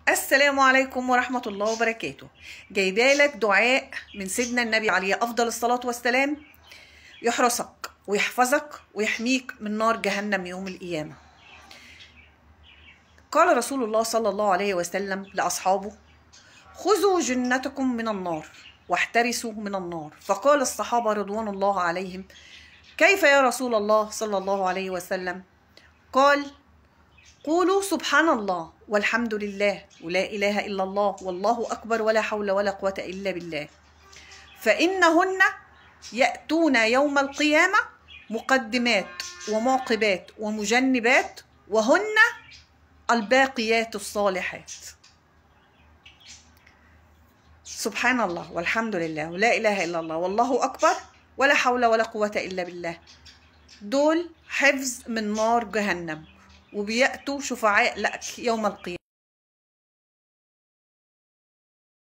السلام عليكم ورحمة الله وبركاته. جايبالك دعاء من سيدنا النبي عليه أفضل الصلاة والسلام يحرسك ويحفظك ويحميك من نار جهنم يوم القيامة. قال رسول الله صلى الله عليه وسلم لأصحابه: خذوا جنتكم من النار واحترسوا من النار. فقال الصحابة رضوان الله عليهم: كيف يا رسول الله صلى الله عليه وسلم؟ قال: قولوا سبحان الله والحمد لله ولا إله إلا الله والله أكبر ولا حول ولا قوة إلا بالله، فإنهن يأتون يوم القيامة مقدمات ومعقبات ومجنبات، وهن الباقيات الصالحات. سبحان الله والحمد لله ولا إله إلا الله والله أكبر ولا حول ولا قوة إلا بالله، دول حفظ من نار جهنم وبيأتوا شفعاء لك يوم القيامة.